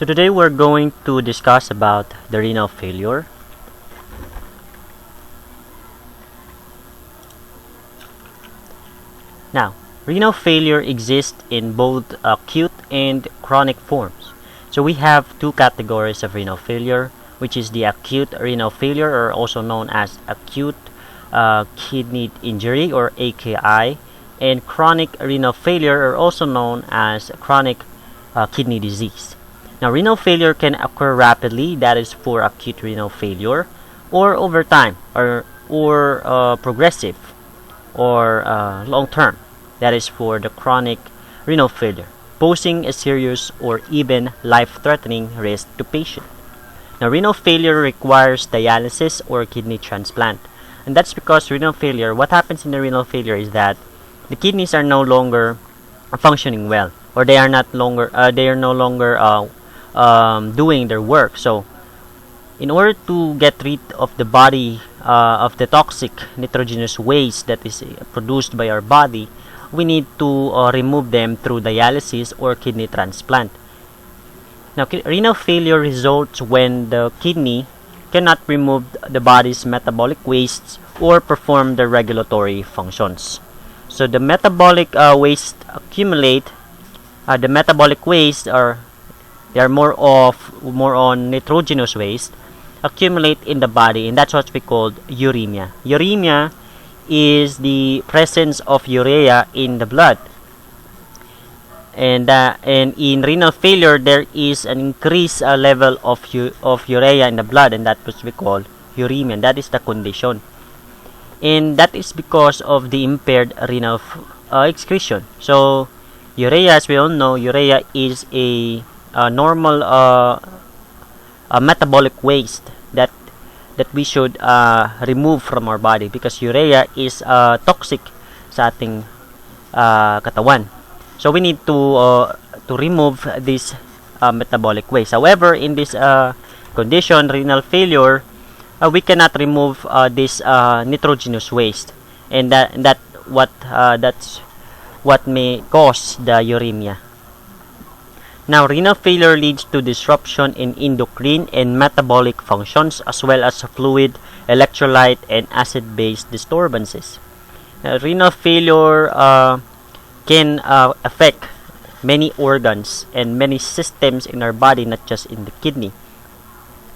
So today we're going to discuss about the renal failure. Now, renal failure exists in both acute and chronic forms. So we have two categories of renal failure, which is the acute renal failure, or also known as acute kidney injury, or AKI, and chronic renal failure, or also known as chronic kidney disease. Now, renal failure can occur rapidly, that is for acute renal failure, or over time, or progressive, or long term, that is for the chronic renal failure, posing a serious or even life-threatening risk to patient. Now, renal failure requires dialysis or kidney transplant, and that's because renal failure, what happens in the renal failure is that the kidneys are no longer functioning well, or they are no longer doing their work. So in order to get rid of the body of the toxic nitrogenous waste that is produced by our body, we need to remove them through dialysis or kidney transplant. Now, renal failure results when the kidney cannot remove the body's metabolic wastes or perform the regulatory functions. So the metabolic waste accumulate. The metabolic waste they are more on nitrogenous waste, accumulate in the body, and that's what we call uremia. Uremia is the presence of urea in the blood, and in renal failure there is an increased level of urea in the blood, and that's what we call uremia, and that is the condition, and that is because of the impaired renal excretion. So urea, as we all know, urea is a normal metabolic waste that we should remove from our body, because urea is toxic sa ating katawan. So we need to remove this metabolic waste. However, in this condition, renal failure, we cannot remove this nitrogenous waste, and that's what may cause the uremia. Now, renal failure leads to disruption in endocrine and metabolic functions, as well as fluid, electrolyte, and acid-base disturbances. Now, renal failure can affect many organs and many systems in our body, not just in the kidney.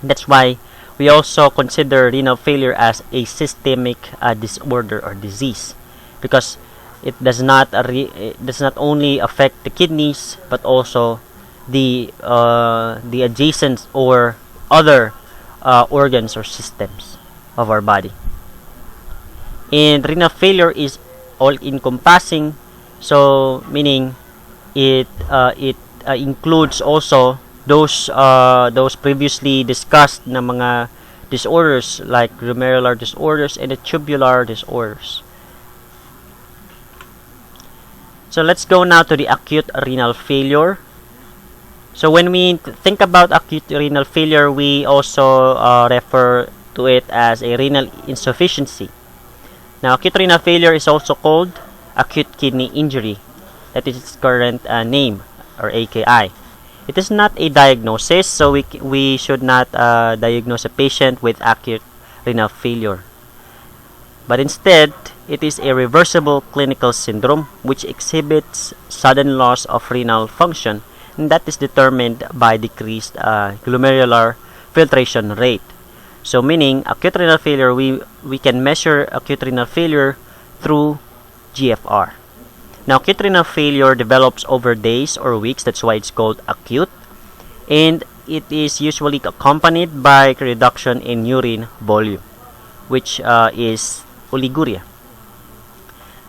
That's why we also consider renal failure as a systemic disorder or disease, because it does not only affect the kidneys, but also the adjacent or other organs or systems of our body. And renal failure is all encompassing, so meaning it includes also those previously discussed na mga disorders like glomerular disorders and the tubular disorders. So let's go now to the acute renal failure. So when we think about acute renal failure, we also refer to it as a renal insufficiency. Now, acute renal failure is also called acute kidney injury. That is its current name, or AKI. It is not a diagnosis, so we should not diagnose a patient with acute renal failure. But instead, it is a reversible clinical syndrome which exhibits sudden loss of renal function, and that is determined by decreased glomerular filtration rate. So meaning acute renal failure, we can measure acute renal failure through GFR. Now, acute renal failure develops over days or weeks, that's why it's called acute, and it is usually accompanied by reduction in urine volume, which is oliguria.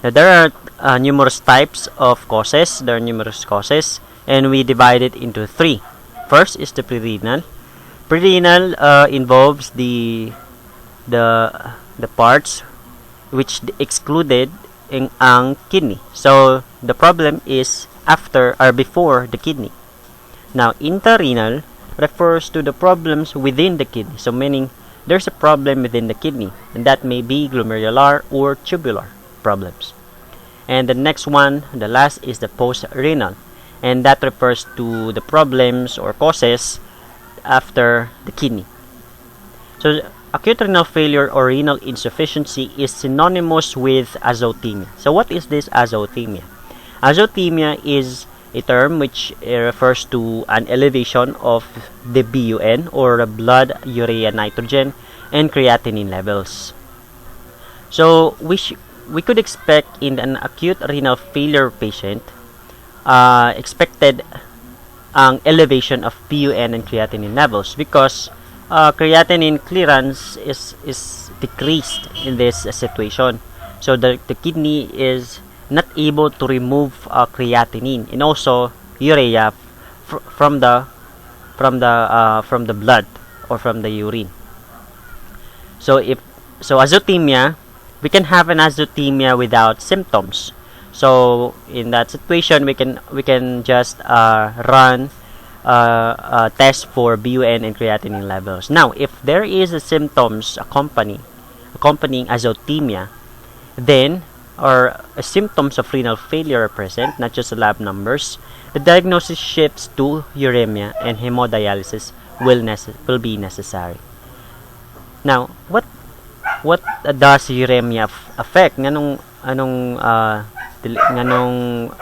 Now, there are numerous types of causes. There are numerous causes, and we divide it into three. First is the prerenal. Prerenal involves the parts which excluded ang kidney. So the problem is after or before the kidney. Now, intrarenal refers to the problems within the kidney. So meaning there's a problem within the kidney, and that may be glomerular or tubular problems. And the next one, the last, is the post-renal. and that refers to the problems or causes after the kidney. So acute renal failure or renal insufficiency is synonymous with azotemia. So what is this azotemia? Azotemia is a term which refers to an elevation of the BUN or blood urea nitrogen and creatinine levels. So we could expect in an acute renal failure patient expected ang elevation of BUN and creatinine levels because creatinine clearance is decreased in this situation. So the kidney is not able to remove creatinine and also urea from the blood or from the urine. So azotemia, we can have an azotemia without symptoms. So in that situation, we can just run test for BUN and creatinine levels. Now, if there is a symptoms accompanying azotemia, then or symptoms of renal failure are present, not just the lab numbers, the diagnosis shifts to uremia and hemodialysis will be necessary. Now, what does uremia affect? Anong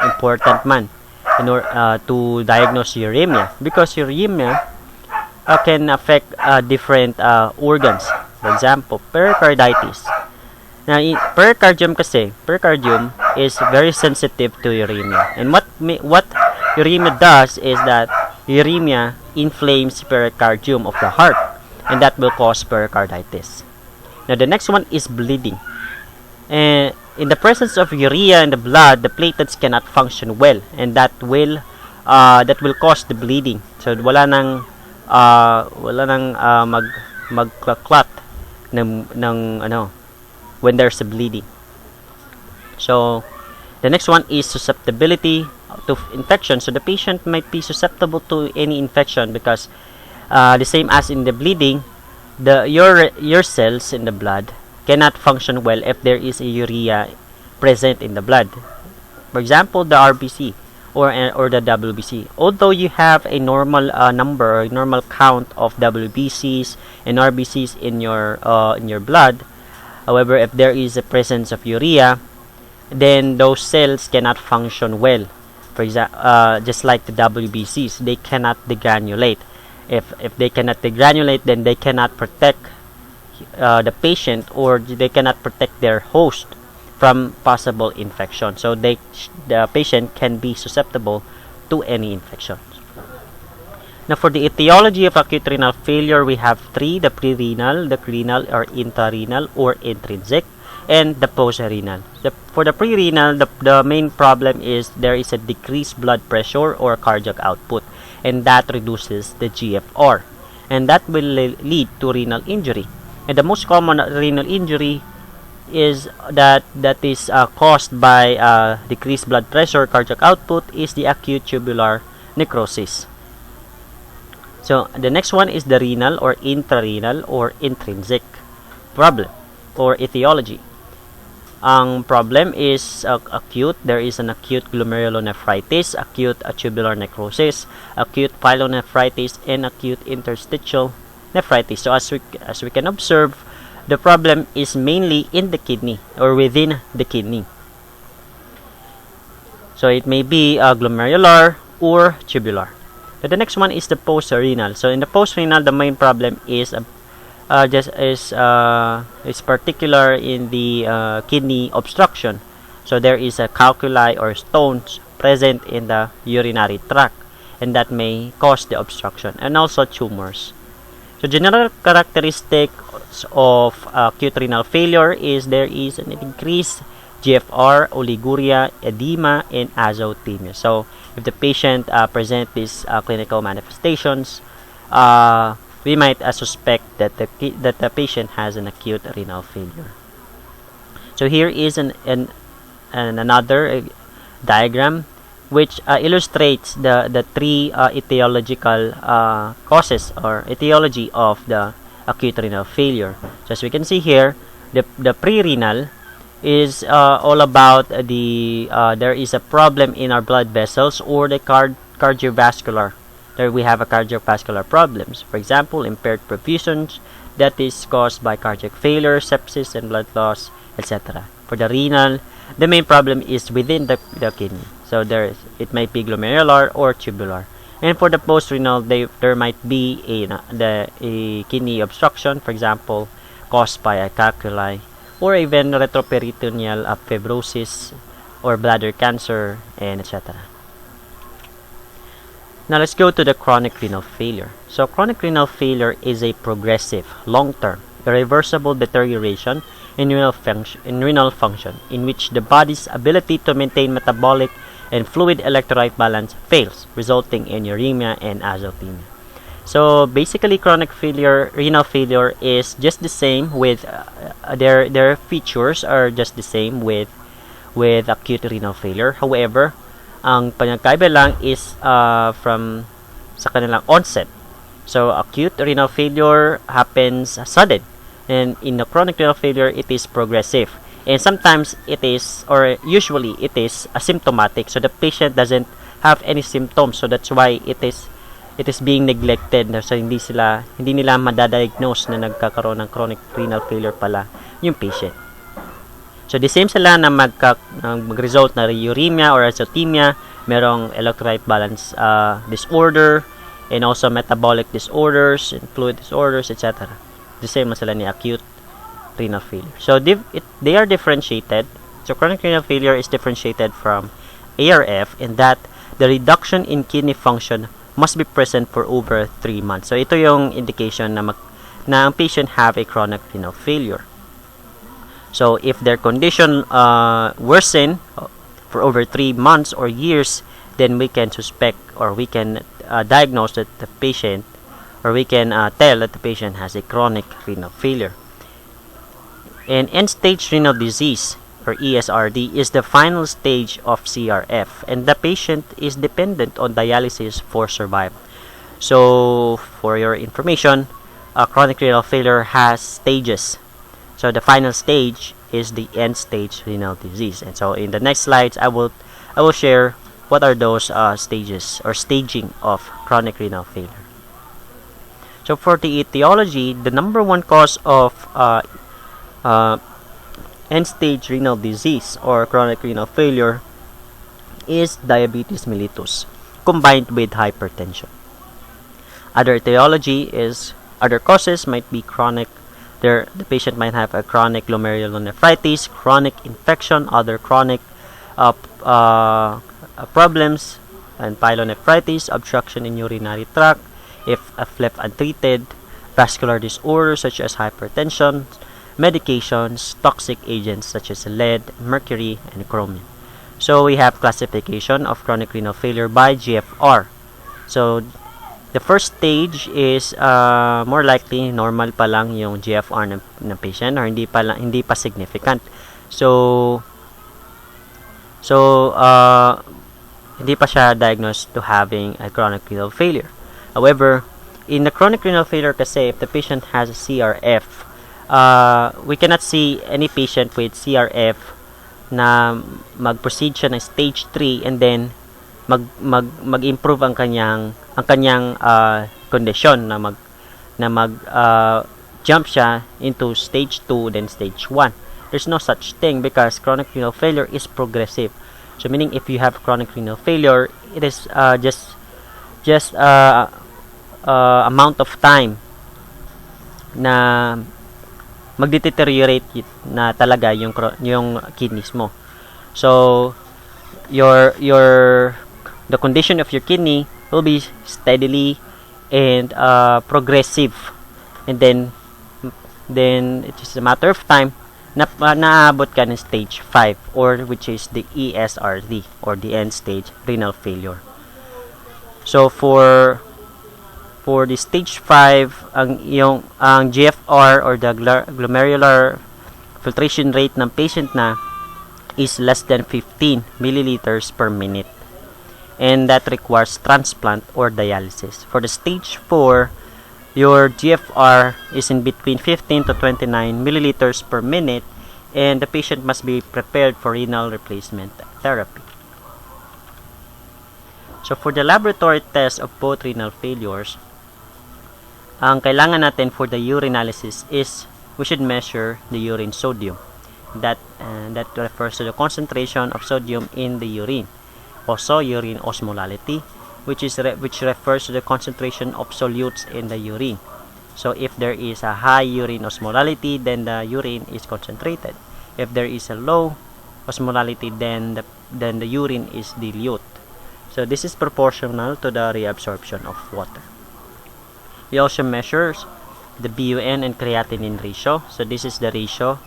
important man in order to diagnose uremia? Because uremia can affect different organs. For example, pericarditis. Now, pericardium is very sensitive to uremia. And what uremia does is that uremia inflames pericardium of the heart, and that will cause pericarditis. Now, the next one is bleeding. And in the presence of urea in the blood, the platelets cannot function well, and that will cause the bleeding. So wala nang magclot ng when there's a bleeding. So the next one is susceptibility to infection. So the patient might be susceptible to any infection because the same as in the bleeding, your cells in the blood cannot function well if there is a urea present in the blood. For example, the RBC or the WBC. Although you have a normal number, normal count of WBCs and RBCs in your blood, however, if there is a presence of urea, then those cells cannot function well. For example, just like the WBCs, they cannot degranulate. If they cannot degranulate, then they cannot protect the patient, or they cannot protect their host from possible infection. So the patient can be susceptible to any infection. Now, for the etiology of acute renal failure, we have three: the pre-renal, the renal or intrarenal or intrinsic, and the post-renal. For the pre-renal, the main problem is there is a decreased blood pressure or cardiac output, and that reduces the GFR, and that will lead to renal injury. And the most common renal injury is that is caused by decreased blood pressure, cardiac output, is the acute tubular necrosis. So the next one is the renal or intrarenal or intrinsic problem or etiology. Ang problem is acute. There is an acute glomerulonephritis, acute tubular necrosis, acute pyelonephritis, and acute interstitial nephritis. So as we can observe, the problem is mainly in the kidney or within the kidney. So it may be glomerular or tubular. So the next one is the post-renal. So in the post-renal, the main problem is particular in the kidney obstruction. So there is a calculi or stones present in the urinary tract, and that may cause the obstruction, and also tumors. So general characteristics of acute renal failure is there is an increased GFR, oliguria, edema, and azotemia. So if the patient present these clinical manifestations, we might suspect that the patient has an acute renal failure. So here is another diagram which illustrates the three etiological causes or etiology of the acute renal failure. So as we can see here, the pre-renal is all about there is a problem in our blood vessels or the cardiovascular. There we have a cardiovascular problems. For example, impaired perfusion that is caused by cardiac failure, sepsis, and blood loss, etc. For the renal, the main problem is within the kidney. So it might be glomerular or tubular. And for the post-renal, there might be a kidney obstruction, for example, caused by a calculi, or even retroperitoneal fibrosis or bladder cancer, and etc. Now let's go to the chronic renal failure. So chronic renal failure is a progressive, long-term, irreversible deterioration in renal function in which the body's ability to maintain metabolic and fluid electrolyte balance fails, resulting in uremia and azotemia. So basically, chronic renal failure is just the same with their features are just the same with acute renal failure. However, ang pinagkaiba lang is from sa kanilang onset. So acute renal failure happens sudden, and in the chronic renal failure it is progressive. And sometimes it is, or usually it is asymptomatic. So the patient doesn't have any symptoms. So that's why it is being neglected. So hindi nila madadiagnose na nagkakaroon ng chronic renal failure pala yung patient. So the same sila na mag-result na uremia or azotemia, merong electrolyte balance disorder, and also metabolic disorders and fluid disorders, etc. The same sila ni acute renal failure. So they are differentiated. So chronic renal failure is differentiated from ARF in that the reduction in kidney function must be present for over 3 months. So ito yung indication na ang patient have a chronic renal failure. So if their condition worsen for over 3 months or years, then we can suspect or we can diagnose that the patient, or we can tell that the patient has a chronic renal failure. And end-stage renal disease, or ESRD, is the final stage of CRF, and the patient is dependent on dialysis for survival. So, for your information, chronic renal failure has stages. So, the final stage is the end-stage renal disease. And so, in the next slides, I will share what are those stages or staging of chronic renal failure. So, for the etiology, the number one cause of end-stage renal disease or chronic renal failure is diabetes mellitus combined with hypertension. Other causes might be chronic. The patient might have a chronic glomerulonephritis, chronic infection, other chronic problems, and pyelonephritis, obstruction in urinary tract, if left untreated, vascular disorders such as hypertension, medications, toxic agents such as lead, mercury, and chromium. So we have classification of chronic renal failure by GFR. So the first stage is more likely normal pa lang yung GFR ng patient, or hindi pa significant. So hindi pa siya diagnosed to having a chronic renal failure. However, in the chronic renal failure kasi, if the patient has a CRF, we cannot see any patient with CRF na mag-proceed siya ng stage 3 and then mag-improve ang kanyang condition na jump siya into stage 2 then stage 1. There's no such thing because chronic renal failure is progressive. So meaning if you have chronic renal failure, it is just amount of time na magdeteriorate na talaga yung kidneys mo. So the condition of your kidney will be steadily and progressive, and then it is a matter of time na naabot ka ng stage 5, or which is the ESRD or the end stage renal failure. So for the stage 5, ang GFR or the glomerular filtration rate ng patient na is less than 15 milliliters per minute, and that requires transplant or dialysis. For the stage 4, your GFR is in between 15 to 29 milliliters per minute, and the patient must be prepared for renal replacement therapy. So for the laboratory test of both renal failures, ang kailangan natin for the urinalysis is we should measure the urine sodium. That refers to the concentration of sodium in the urine. Also, urine osmolality, which refers to the concentration of solutes in the urine. So if there is a high urine osmolality, then the urine is concentrated. If there is a low osmolality, then the urine is dilute. So this is proportional to the reabsorption of water. We also measure the BUN and creatinine ratio. So this is the ratio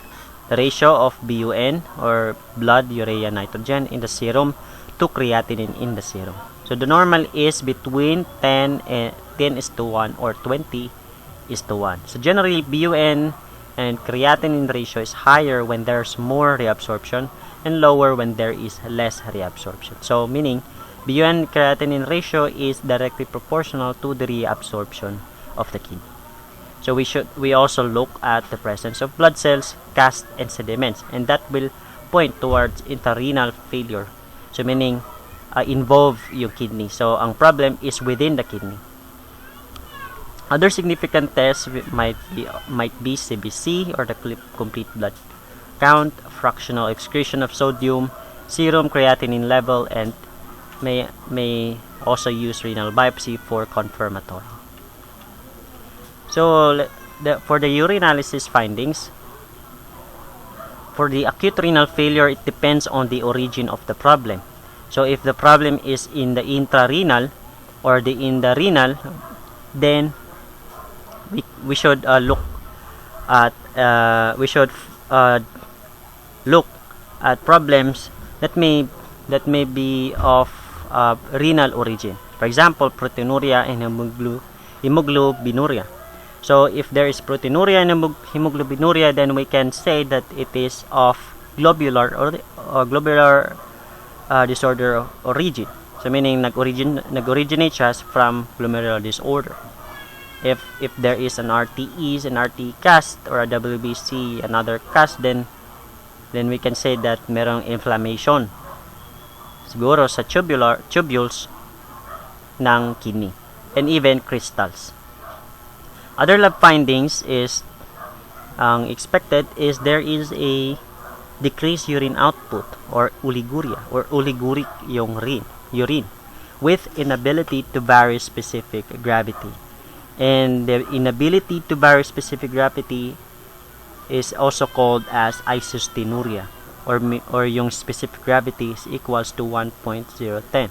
of BUN or blood urea nitrogen in the serum to creatinine in the serum. So the normal is between 10:1 or 20:1. So generally BUN and creatinine ratio is higher when there's more reabsorption and lower when there is less reabsorption. So meaning BUN creatinine ratio is directly proportional to the reabsorption of the kidney. So we also look at the presence of blood cells, cast, and sediments, and that will point towards intrarenal failure. So meaning involve yung kidney. So ang problem is within the kidney. Other significant tests might be CBC or the complete blood count, fractional excretion of sodium, serum creatinine level, and may also use renal biopsy for confirmatory. So for the urinalysis findings, for the acute renal failure, it depends on the origin of the problem. So if the problem is in the intrarenal or in the renal, then we should look at problems that may be of renal origin. For example, proteinuria and hemoglobinuria. So if there is proteinuria and hemoglobinuria, then we can say that it is of globular disorder origin. So meaning nag-originate siya from glomerular disorder. If there is an RTE, an RT cast, or a WBC, another cast, then we can say that merong inflammation siguro sa tubules ng kidney and even crystals. Other lab findings is expected is there is a decreased urine output or oliguria or oliguric yung urine with inability to vary specific gravity. And the inability to vary specific gravity is also called as isostenuria or yung specific gravity is equals to 1.010.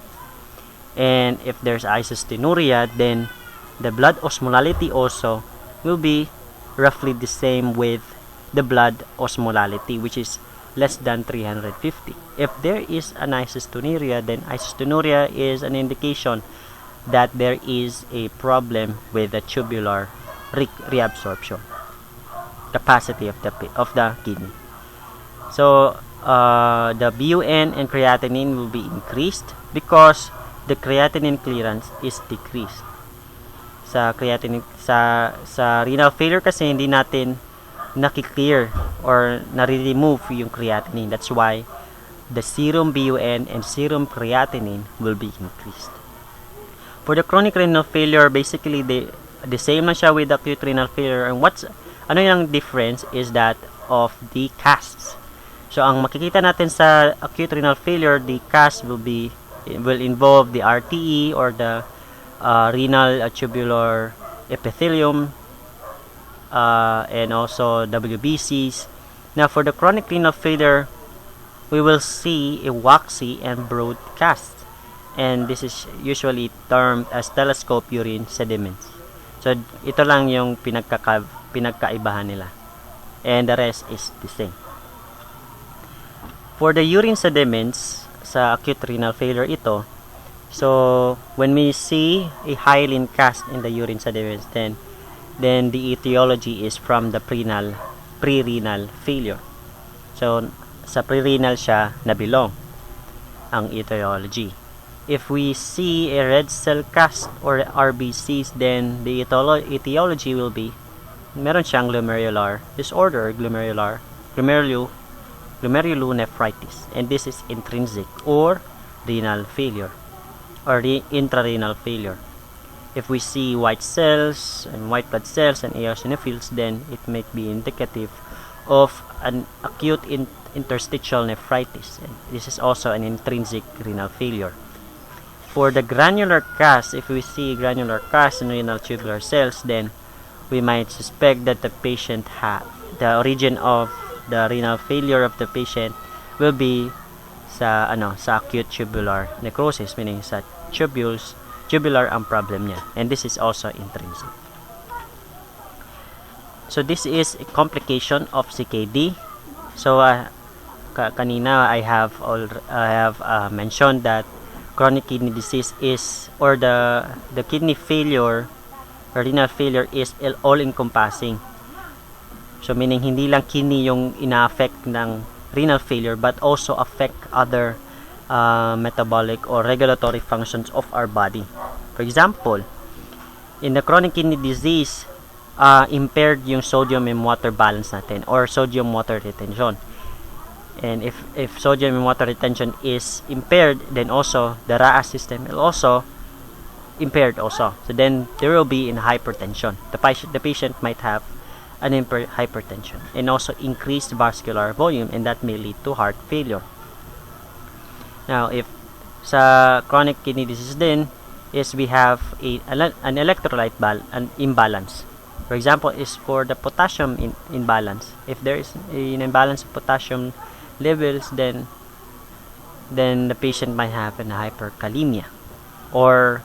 And if there's isostenuria, then the blood osmolality also will be roughly the same with the blood osmolality, which is less than 350. If there is an isostenuria, then isostenuria is an indication that there is a problem with the tubular reabsorption capacity of the kidney. So the BUN and creatinine will be increased because the creatinine clearance is decreased. Sa renal failure kasi hindi natin naki-clear or nare-remove yung creatinine. That's why the serum BUN and serum creatinine will be increased. For the chronic renal failure, basically the same na siya with acute renal failure. And ano yung difference is that of the casts. So ang makikita natin sa acute renal failure, the cast will involve the RTE or the renal tubular epithelium and also WBCs. Now for the chronic renal failure, we will see a waxy and broad cast, and this is usually termed as telescope urine sediments. So ito lang yung pinagkaibahan nila, and the rest is the same. For the urine sediments sa acute renal failure ito, so when we see a hyaline cast in the urine sediments, then the etiology is from the pre-renal failure. So sa pre-renal siya nabilong ang etiology. If we see a red cell cast or RBCs, then the etiology will be meron siyang glomerular disorder, glomerular glomerulonephritis, and this is intrinsic or renal failure or intrarenal failure. If we see white cells and white blood cells and eosinophils, then it might be indicative of an acute interstitial nephritis, and this is also an intrinsic renal failure. For the granular cast, if we see granular cast in renal tubular cells, then we might suspect that the patient the origin of the renal failure of the patient will be sa acute tubular necrosis, meaning sa tubular ang problem niya, and this is also intrinsic. So this is a complication of CKD. So kanina I have mentioned that chronic kidney disease is, or the kidney failure or renal failure is all encompassing. So meaning hindi lang kidney yung ina-affect ng renal failure, but also affect other metabolic or regulatory functions of our body. For example, in the chronic kidney disease, impaired yung sodium and water balance natin, or sodium water retention. And if sodium and water retention is impaired, then also the RAAS system will also impaired also. So then there will be in hypertension. The patient might have an impaired hypertension and also increased vascular volume, and that may lead to heart failure. Now, if sa chronic kidney disease then is we have an electrolyte imbalance. For example, is for the potassium imbalance. If there is an imbalance of potassium levels, then the patient might have an hyperkalemia or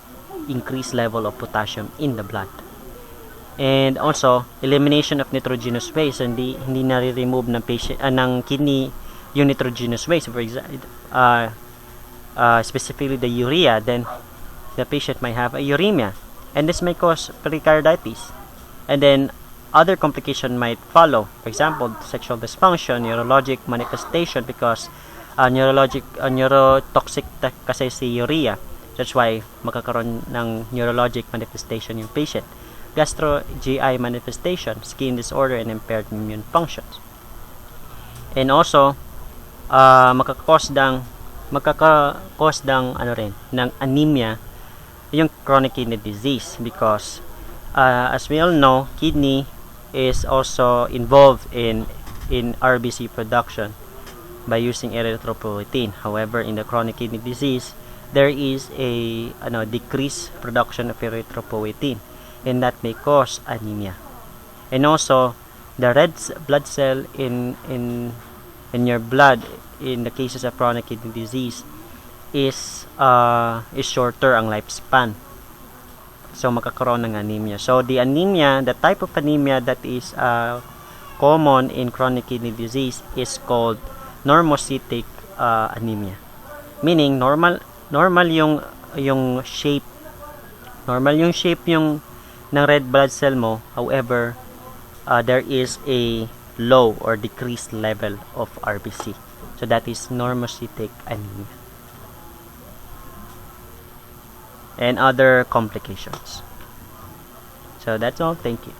increased level of potassium in the blood. And also elimination of nitrogenous waste, hindi na-remove ng patient ng kidney yung nitrogenous waste, for example specifically the urea, then the patient might have a uremia, and this may cause pericarditis, and then other complication might follow. For example, sexual dysfunction, neurologic manifestation, because neurotoxic kasi si urea. That's why magkakaroon ng neurologic manifestation yung patient. Gastro-GI manifestation, skin disorder, and impaired immune functions. And also, makakakos ng anemia yung chronic kidney disease, because as we all know, kidney is also involved in RBC production by using erythropoietin. However, in the chronic kidney disease, there is a decreased production of erythropoietin, and that may cause anemia. And also, the red blood cell in your blood in the cases of chronic kidney disease is shorter ang lifespan. So makakaroon ng anemia. So the type of anemia that is common in chronic kidney disease is called normocytic anemia. Meaning normal yung shape. Normal yung shape ng red blood cell mo. However, there is a low or decreased level of RBC. So that is normocytic anemia. And other complications. So that's all. Thank you.